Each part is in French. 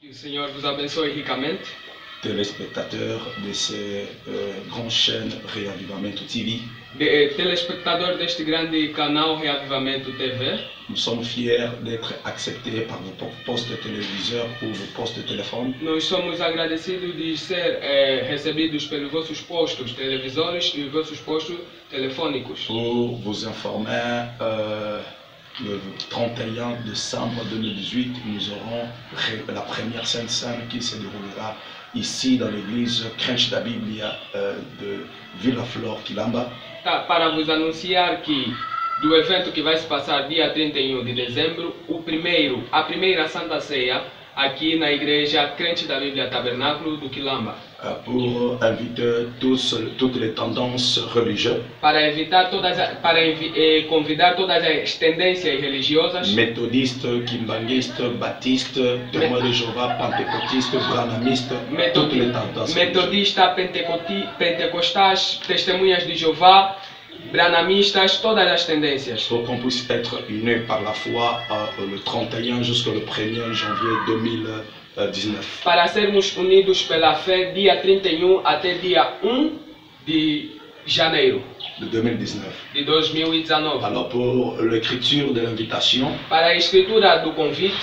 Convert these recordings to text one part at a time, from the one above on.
Que o Senhor vos abençoe ricamente. Téléspectateurs de ces grandes chaînes Reavivamento TV. Telespectador deste grande canal Reavivamento TV. Nous sommes fiers d'être acceptés par vos postes téléviseurs ou vos postes de téléphone. Nós somos agradecidos de ser recebidos pelos vossos postos televisores e os vossos postos telefônicos. Pour vous informer, le 31 décembre 2018, nous aurons la première Sainte Seine qui se déroulera ici dans l'église Crente da Bíblia de Vila Flor, Quilamba. Para vos anunciar que do evento que vai se passar dia 31 de dezembro, a primeira Santa Ceia aqui na igreja Crente da Bíblia Tabernáculo do Quilamba. Pour inviter toutes les tendances religieuses, convidar todas as tendências religiosas, méthodistes, kimbanguistes, baptistes, témoins de Jéhovah, pentecôtistes, branhamistes, toutes les tendances metodistas, pentecostais, testemunhas de Jeová, branamistas, todas as tendências. Pour qu'on puisse être unis par la foi le 31 jusqu'au 1er janvier 2019. Para sermos unidos pela fé, dia 31 até dia 1 de janeiro de 2019. De 2019. Alors pour l'écriture de l'invitation, para a escritura do convite,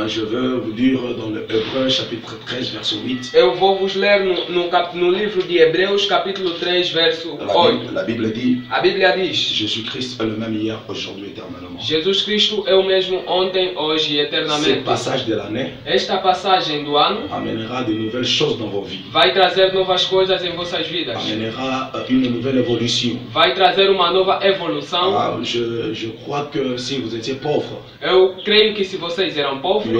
je veux vous dire dans le Hébreux chapitre 13 verset 8. Eu vou vos ler no livro de Hebreus capítulo 3 verso 8. La Bible dit, a Bíblia diz: Jésus-Christ est le même hier, aujourd'hui, éternellement. Jesus Cristo é o mesmo ontem, hoje e eternamente. Ce passage de l'année, esta passagem do ano, amènera de nouvelles choses dans vos vies. Vai trazer novas coisas em vossas vidas. Amènera une nouvelle évolution. Vai trazer uma nova evolução. Je crois que si vous étiez pauvre, eu creio que se vocês eram pobres,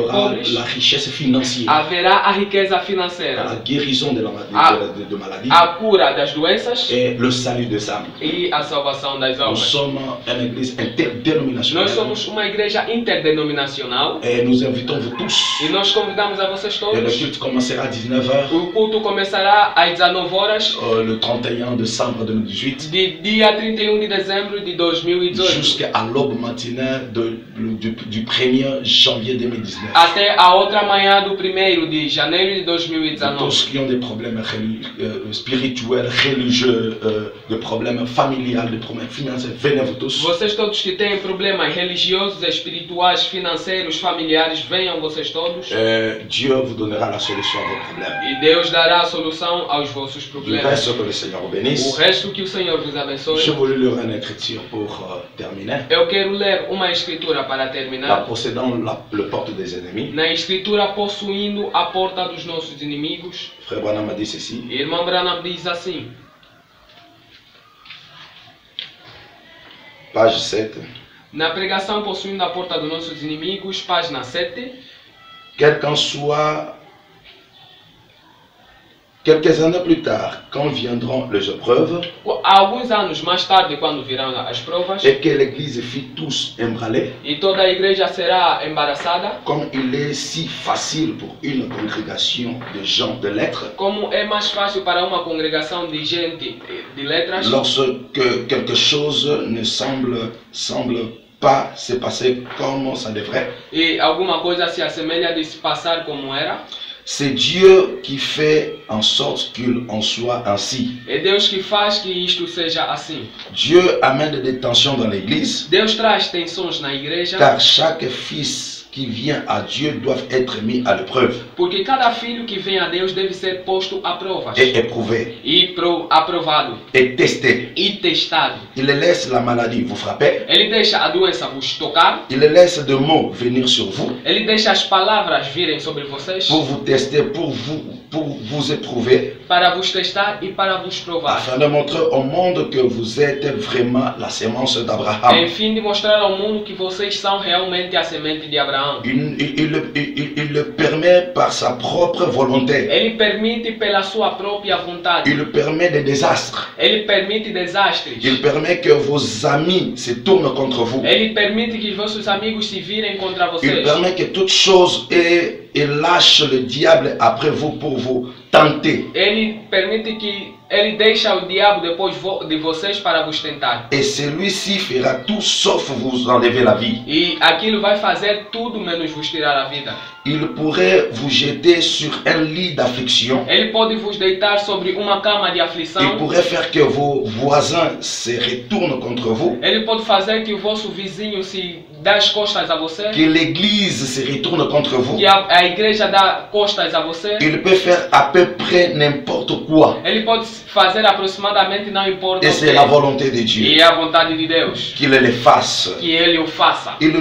la richesse financière, haverá a riqueza financeira, la guérison de maladie, a cura das doenças et le salut des âmes. E a salvação das almas. Nous sommes une église interdénominationnelle. Nós somos uma igreja interdenominacional. Et nous invitons vous tous. E nós convidamos a vocês todos. Et le culte commencera à 19h. O culto começará às 19 horas. Le 31 décembre 2018. De dia 31 de dezembro de 2018. Jusqu'à l'aube matinée du 1er janvier 2019. Até a outra manhã do 1º de janeiro de 2019. Tous qui ont des problèmes spirituels, religieux, des problèmes familiales, des problèmes financiers, venez vous tous. Vocês todos que têm problemas religiosos, espirituais, financeiros, familiares, venham vocês todos. Dieu vous donnera la solution à vos problèmes. E Deus dará a solução aos vossos problemas. Le reste que le Seigneur vous bénisse. O resto que o Senhor vos abençoe. Je voulais lire une écriture pour terminer. Eu quero ler uma escritura para terminar. La possédant le porte des ennemis. Na escritura, possuindo a porta dos nossos inimigos. Frère Branham a dit ceci. Irmão Branham diz assim. Page 7. Na pregação possuindo a porta dos nossos inimigos, página 7. Quel qu'en soit, quelques années plus tard, quand viendront les épreuves, alguns anos mais tarde, quando virão as provas, et que l'église fut tous emballée, e toda a igreja será embaraçada, comme il est si facile pour une congrégation de gens de lettres, como é mais fácil para uma congregação de gente de letras, lorsque quelque chose ne semble pas se passer comme ça devrait, e alguma coisa se assemelha de se passar como era, c'est Dieu qui fait en sorte qu'il en soit ainsi. É Deus que faz que isto seja assim. Dieu amène des tensions dans l'église. Deus traz tensões na igreja. Car chaque fils qui vient à Dieu doit être mis à l'épreuve. Porque cada filho que vem a Deus deve ser posto a provas. Et éprouvé. E aprovado. Et testé. E testado. Il laisse la maladie vous frapper. Ele deixa a doença vos tocar. Il laisse des mots venir sur vous. Ele deixa as palavras virem sobre vocês. Pour vous tester, pour vous éprouver. Para vos testar e para vos provar. Afin de montrer au monde que vous êtes vraiment la sémence d'Abraham. Em fim de mostrar ao mundo que vocês são realmente a semente de Abraão. Il le permet par sa propre volonté. Ele permite pela sua própria vontade. Il permet des désastres. Ele permite desastres. Il permet que vos amis se tournent contre vous. Ele permite que vossos amigos se virem contra vocês. Il permet que toute chose et lâche le diable après vous pour vous tenter. Ele permite que ele deixa o diabo depois de vocês para vos tentar. Et celui-ci fera tout sauf vous enlever la vie. E aquilo vai fazer tudo menos vos tirar a vida. il pourrait vous jeter sur un lit d'affliction. Ele pode vos deitar sobre uma cama de Il aflição. pourrait faire que vos voisins se retournent contre vous. Ele pode fazer que o vosso vizinho se dê as costas a você. Que l'église se retourne contre vous. Que a igreja dá costas a você. Il peut faire à peu près n'importe quoi. Ele pode fazer aproximadamente, não importa Et o c'est la que. volonté de Dieu. E é a vontade de Deus. Qu'il le fasse. Que ele o faça. Il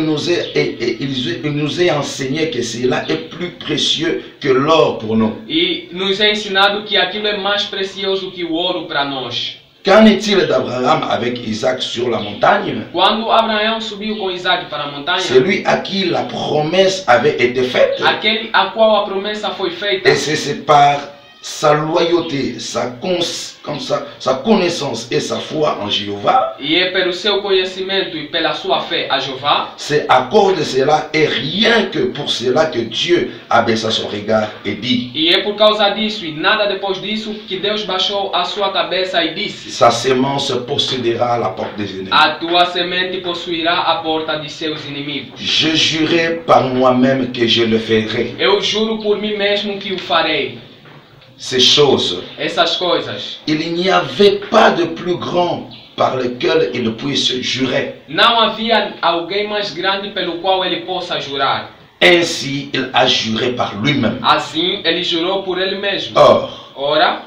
nous est enseigné que cela est plus précieux que l'or pour nous. E nos é ensinado que aquilo é mais precioso que o ouro para nós. Qu'en est-il d'Abraham avec Isaac sur la montagne? Quando Abraão subiu com Isaac para a montanha, Celui à qui la promesse avait été faite. aquele a qual a promessa foi feita. Et c'est par sa loyauté, sa connaissance et sa foi en Jéhovah. E é pelo seu conhecimento e pela sua fé a Jeová. C'est à cause de cela et rien que pour cela que Dieu abaissa son regard et dit: E é por causa disso e nada depois disso que Deus baixou a sua cabeça e disse: sa semence possédera la porte des ennemis. a tua semente possuirá a porta de seus inimigos. Je jurai par moi-même que je le ferai. Eu juro por mim mesmo que o farei. Ces choses, Essas coisas. il n'y avait pas de plus grand par lequel il puisse jurer. Não havia alguém mais grande pelo qual ele possa jurar. Ainsi, il a juré par lui-même. Assim, ele jurou por ele mesmo. Or, Ora,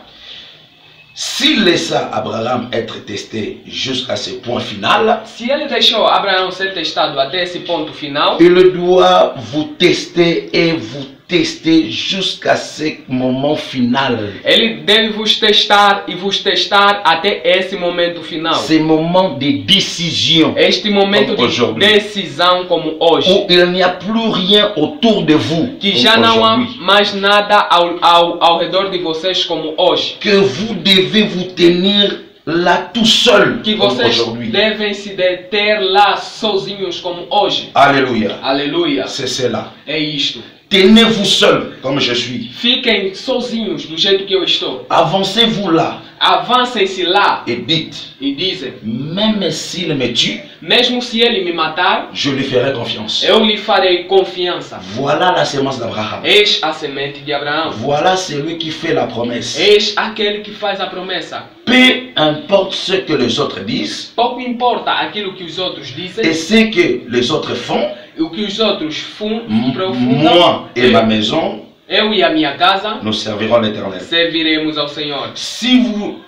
s'il laissa Abraham être testé jusqu'à ce point final, se ele deixou Abraão ser testado até esse ponto final, il doit vous tester et vous tester jusqu'à ce moment final. ele deve vos testar e vos testar até esse momento final. Ce moment de décision Este momento Como de aujourd'hui. decisão como hoje. où il n'y a plus rien autour de vous Que comme já não há aujourd'hui. mais nada ao redor de vocês como hoje. Que vous devez vous tenir là tout seul Que comme vocês aujourd'hui. devem se deter lá sozinhos como hoje. Alléluia. Aleluia. C'est cela. É isto. Tenez-vous seul comme je suis. Fiquem sozinhos do jeito que eu estou. Avancez-vous là Avancem-se lá et dites, e dizem: même s'il me tue, mesmo se ele me matar, je lui ferai confiance. eu lhe farei confiança. Voilà la sémence d'Abraham. Eis a semente de Abraão. Voilà celui qui fait la promesse. Eis aquele que faz a promessa. Peu importe ce que les autres disent Pouco importa aquilo que os outros et dizem, ce que les autres font, o que os outros moi profundam. et ma maison, Eu e a minha casa nous servirons l'Éternel. serviremos ao Senhor. Si vous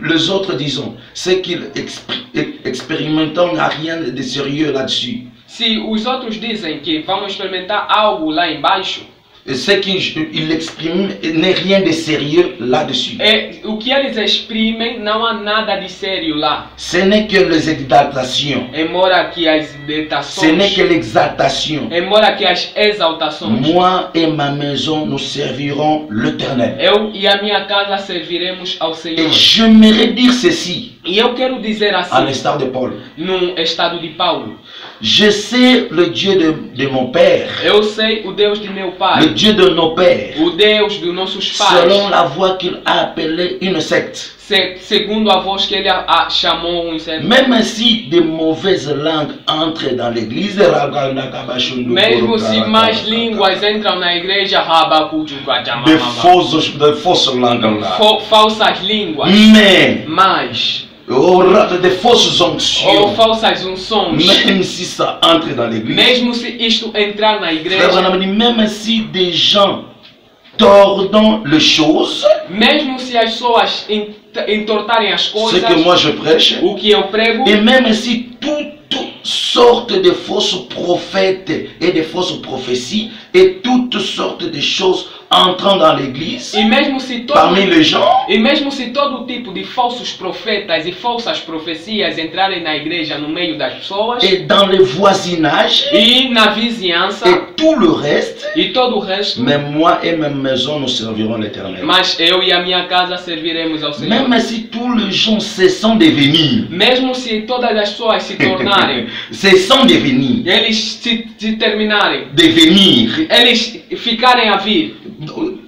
les autres disons, c'est qu'ils expérimentent rien de sérieux là-dessus. Se os outros dizem que vão experimentar algo lá embaixo, C'est qu'ils expriment n'est rien de sérieux là-dessus. o que eles exprimem não há nada de sério lá. Ce n'est que les exaltations. Embora que as Ce n'est que exaltações, l'exaltation. embora que as exaltações, Moi et ma maison, nous servirons l'Éternel. eu e a minha casa serviremos ao Et Senhor. j'aimerais dire ceci, E eu quero dizer à assim, l'instar de Paul. num estado de Paulo: Je sais le Dieu de mon Père, eu sei o Deus de meu le pai, Dieu de nos pères, o Deus dos nossos selon pais, la voie qu'il a appelée une secte. segundo a voz que ele chamou um certo. Même si de mauvaises langues entrent dans l'église, Mesmo se mais línguas entram na igreja, de fausses langues là. falsas línguas, Mais mas de fausses ou onctions, falsas unções, même si ça entre dans l'église, mesmo se isto entrar na Frère igreja, Branham dit, même si des gens tordent les choses, mesmo se as pessoas entortarem as ce coisas, que moi je prêche, o que eu prego, et même si toutes sortes de fausses prophètes et de fausses prophéties et toutes sortes de choses entrant dans l'église, e mesmo se parmi les gens, E mesmo se todo tipo de falsos profetas e falsas profecias entrarem na igreja no meio das pessoas, et dans le voisinage, e na vizinhança, et tout le reste, e todo o resto, mais moi et ma maison, nous servirons l'Éternel. mas eu e a minha casa serviremos ao Senhor. Même si tous les gens cessent de venir, Mesmo se todas as pessoas se tornarem, cessant de venir, eles se terminarem, de venir, eles ficarem a vir,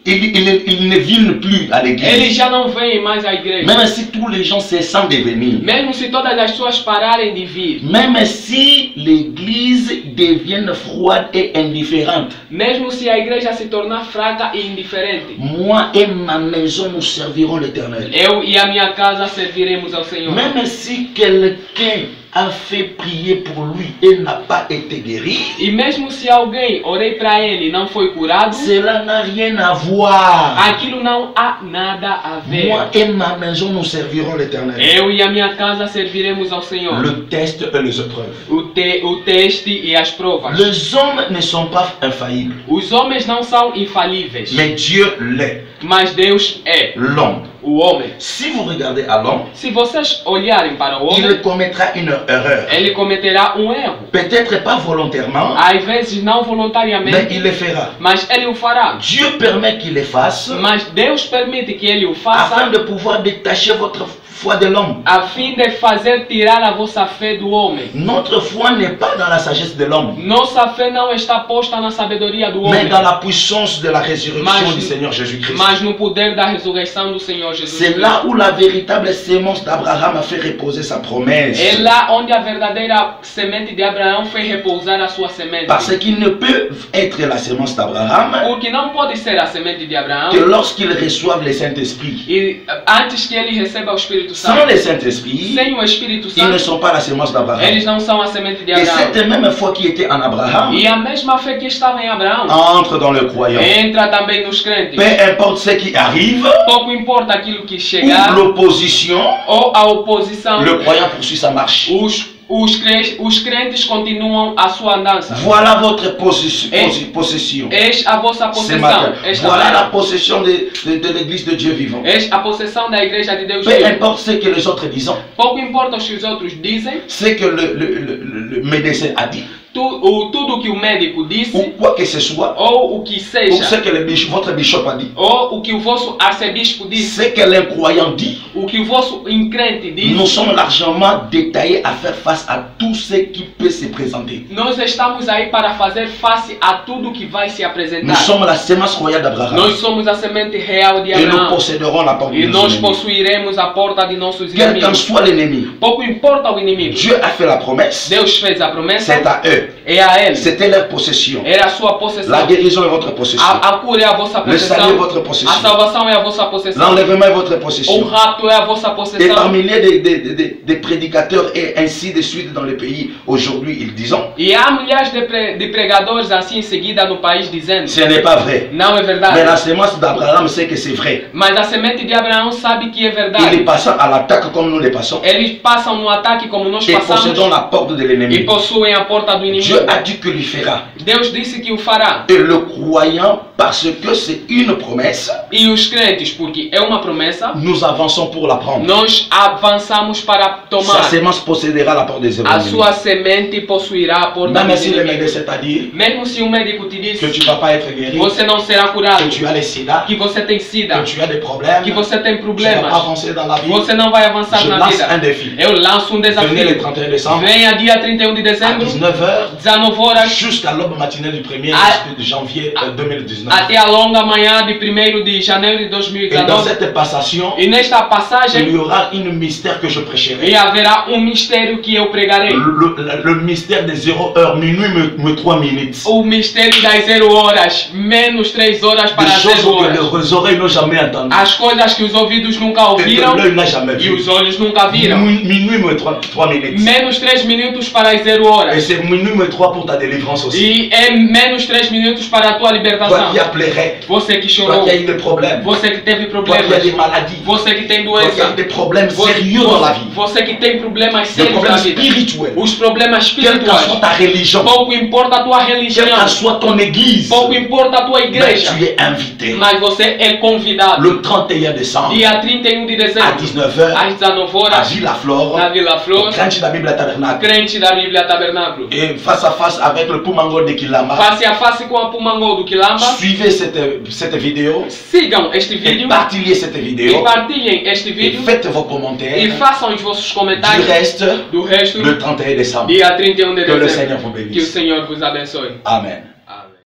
ils ne viennent plus à Eles l'église. já não vêm mais à igreja. Même si tous les gens cessent de venir. Mesmo se todas as pessoas pararem de vir. Même si l'église devient froide et indifférente. Mesmo se a igreja se tornar fraca e indiferente. Moi et ma maison, nous servirons l'Éternel. Eu e a minha casa serviremos ao Senhor. Même si quelqu'un a fait prier pour lui et n'a pas été guéri, E mesmo se alguém orei para ele e não foi curado, cela n'a rien à voir. aquilo não há nada a ver. Moi et ma maison, nous servirons l'Éternel. Eu e a minha casa serviremos ao Senhor. Le test et les épreuves. O teste e as provas. Les hommes ne sont pas infaillibles, Os homens não são infalíveis, mais Dieu l'est. mas Deus é L'homme. o homem. Si vous regardez à l'homme, Se vocês olharem para o il homem, commettra une erreur. ele cometerá um erro. Peut-être pas volontairement, Às vezes não mais voluntariamente, il le fera. mas ele o fará. Dieu permet qu'il le fasse Mas Deus permite que ele o afin faça de pouvoir détacher votre foi de l'homme. a fim de fazer tirar a vossa fé do homem. Notre foi n'est pas dans la sagesse de l'homme, Nossa fé não está posta na sabedoria do mais homem, dans la puissance de la résurrection Mas- du Seigneur Jésus-Christ. mas no poder da ressurreição do Senhor Jesus C'est Cristo. là où la véritable sémence d'Abraham a fait reposer sa promesse. É lá onde a verdadeira semente de Abraão fez repousar a sua semente. Parce qu'il ne peut être la sémence d'Abraham Porque não pode ser a semente de Abraão que lorsqu'il reçoive le Saint-Esprit. e antes que ele receba o Espírito Sans Santo. le Saint-Esprit, Sem o Espírito ils ne Santo, sont pas la sémence d'Abraham. eles não são a semente de Et Abraão. cette même foi qui était en Abraham E a mesma fé que estava em Abraão entre dans le croyant. entra também nos crentes. Peu importe ce qui arrive, Pouco importa aquilo que ou chegar l'opposition, ou a oposição, le croyant poursuit sa marche. os crentes continuam a sua andança. Voilà votre possession. Eis a vossa Ce possessão. matin. Esta Voilà manhã. la possession de l'église de Dieu vivant. Eis a possessão da igreja de Deus Peu vivo. importe ce que les autres disent, Pouco importa o que os outros dizem, ce que le médecin a dit, tudo que o médico disse, ou quoi que ce soit, ou o que ou ce seja, que votre bishop a dit, ou o que o vosso arcebispo disse, ce que l'incroyant dit, o que o vosso incrente nous diz. sommes largement détaillés à faire face à tout ce qui peut se présenter. Nós estamos aí para fazer face a tudo que vai se Nous apresentar. sommes la sémence royale d'Abraham. Nós somos a semente real de Et nous Abraão. posséderons la porte de E nos nós ennemis. possuiremos a porta de nossos Quel qu'en inimigos. soit l'ennemi, Pouco importa o inimigo. Dieu a fait la promesse. Deus fez a promessa, C'est à eux. é a eles. C'était leur possession. Era a sua possessão. La guérison est votre possession. A cura é a vossa Le salut est possessão. votre A possession. salvação é a vossa possessão. L'enlèvement est votre O possession. rapto é a vossa Et possessão. par milliers de prédicateurs et ainsi de suite dans le pays, aujourd'hui, ils disent, E há milhares de pregadores assim em seguida no país dizendo: ce n'est pas vrai. não é Mais verdade. la sémence d'Abraham sait que c'est vrai. Mas a semente de Abraão sabe que é Il est verdade. passant à l'attaque comme nous le passons. Eles passam no ataque como nós Et possédons passamos la porte de e l'ennemi. possuem a porta do inimigo. Dieu a dit que lui fera. Deus disse que o fará. Et le croyant, parce que c'est une promesse, E os crentes, porque é uma promessa, nous avançons pour la prendre. nós avançamos para Sa tomar. sémence possédera la porte des A ennemis. sua semente possuirá a porta Même dos si le inimigos. médecin t'a dit Mesmo se um médico te disse que tu ne vas pas être guéri, você não será curado, que tu as les sida, que você tem sida, que tu as des problèmes, que você tem tu ne vas pas problemas, avancer dans la vie. você não vai avançar Je na lance un vida. défi. Eu lanço um Venez le desafio. 31 décembre Venha dia 31 de à dezembro, 19h 19 horas, jusqu'à l'aube matinée du 1er Ah. janvier 2019. até a longa manhã de 1º de janeiro de Et dans 2019. cette passation, E nesta il y passagem, aura un mystère que je prêcherai. e haverá um mistério que eu pregarei. Le mystère des 0 heures, minuit, 3 minutes. O mistério das 0 horas, menos 3 horas para Des choses 0 que horas. les oreilles n'ont jamais entendues. As coisas que os ouvidos nunca Et que ouviram l'œil n'a jamais e vu. os olhos nunca viram. Minuit, 3 minutes. Menos 3 minutos para as 0 Et horas. c'est minuit, 3 pour ta délivrance aussi. E é menos 3 minutos para a tua Toi libertação. qui as pleuré, Você que toi chorou, qui as eu des problèmes, você que teve toi qui as problemas, des maladies, você que tem toi qui as doença, des problèmes você, sérieux dans la vie, você que tem problemas des sérios na problèmes vida. spirituels, Os problemas quelle que soit espirituais. ta religion, Pouco importa a tua quelle religião. que soit ton église, Pouco importa a tua mais igreja. tu es invité. Mas você é convidado. Le 31 décembre, Dia 31 de à dezembro, 19h, às 19 à horas, Villa-Flore, na Vila au Flor, Crunch da Bible Tabernacle, crente da Bíblia Tabernáculo. et face à face avec le Pumango de Kilama. Face a face com a Pumangol do Quilamba. Suivez cette vidéo Sigam este et vídeo partagez cette e vidéo partilhem este et vídeo faites vos e commentaires façam os vossos du comentários reste do resto le 31 décembre. dia 31 de Que le dezembro. Seigneur vous Que o bénisse. Senhor vos abençoe. Amen.